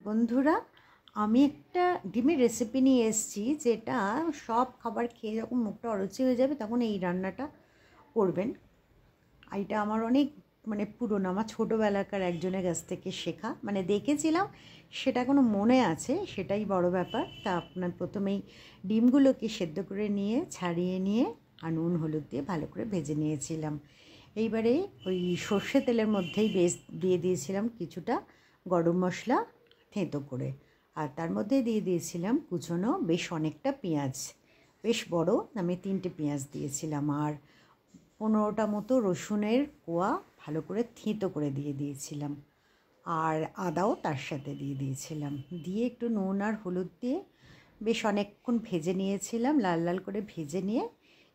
বন্ধুরা, আমি একটা ডিমের রেসিপি নিয়ে এসেছি, যেটা সব খাবার খেয়ে যখন মুখটা অরুচি হয়ে যাবে তখন এই রান্নাটা করবেন। এটা আমার অনেক পুরনো, আমার ছোটোবেলাকার একজনের কাছ থেকে শেখা, দেখেছিলাম, সেটা এখনো মনে আছে, সেটাই বড় ব্যাপার। তা আপনার প্রথমেই ডিমগুলোকে সেদ্ধ করে নিয়ে ছাড়িয়ে নিয়ে আর নুন হলুদ দিয়ে ভালো করে ভেজে নিয়েছিলাম। এইবারে ওই সর্ষে তেলের মধ্যেই দিয়ে দিয়েছিলাম কিছুটা গরম মশলা থেঁতো করে, আর তার মধ্যে দিয়ে দিয়েছিলাম কুচনো বেশ অনেকটা পেঁয়াজ, বেশ বড়, আমি 3টে পেঁয়াজ দিয়েছিলাম, আর 15টা মতো রসুনের কোয়া ভালো করে থেঁতো করে দিয়ে দিয়েছিলাম, আর আদাও তার সাথে দিয়ে দিয়েছিলাম। দিয়ে একটু নুন আর হলুদ দিয়ে বেশ অনেকক্ষণ ভেজে নিয়েছিলাম, লাল লাল করে ভেজে নিয়ে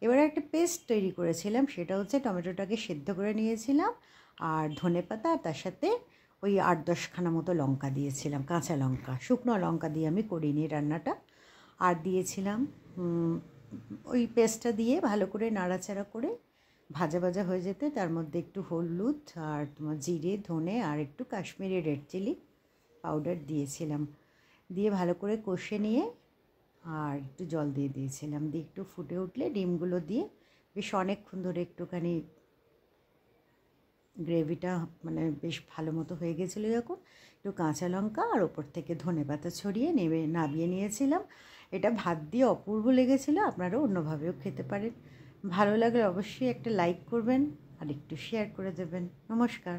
এবারে একটা পেস্ট তৈরি করেছিলাম। সেটা হচ্ছে টমেটোটাকে সেদ্ধ করে নিয়েছিলাম, আর ধনেপাতা, আর তার সাথে ওই 8-10খানা মতো লঙ্কা দিয়েছিলাম, কাঁচা লঙ্কা, শুকনো লঙ্কা দিয়ে আমি করিনি রান্নাটা। আর দিয়েছিলাম ওই পেস্টটা দিয়ে ভালো করে নাড়াচাড়া করে ভাজা ভাজা হয়ে যেতে তার মধ্যে একটু হলুদ আর তোমার জিরে, ধনে আর একটু কাশ্মীরি রেড চিলি পাউডার দিয়েছিলাম। দিয়ে ভালো করে কষে নিয়ে আর একটু জল দিয়ে দিয়েছিলাম। দিয়ে একটু ফুটে উঠলে ডিমগুলো দিয়ে বেশ অনেকক্ষণ ধরে একটুখানি গ্রেভিটা বেশ ভালো মতো হয়ে গেছিলো, যখন একটু কাঁচা লঙ্কা আর ওপর থেকে ধনেপাতা ছড়িয়ে নামিয়ে নিয়েছিলাম। এটা ভাত দিয়ে অপূর্ব লেগেছিলো, আপনারাও অন্যভাবেও খেতে পারেন। ভালো লাগলে অবশ্যই একটা লাইক করবেন আর একটু শেয়ার করে দেবেন। নমস্কার।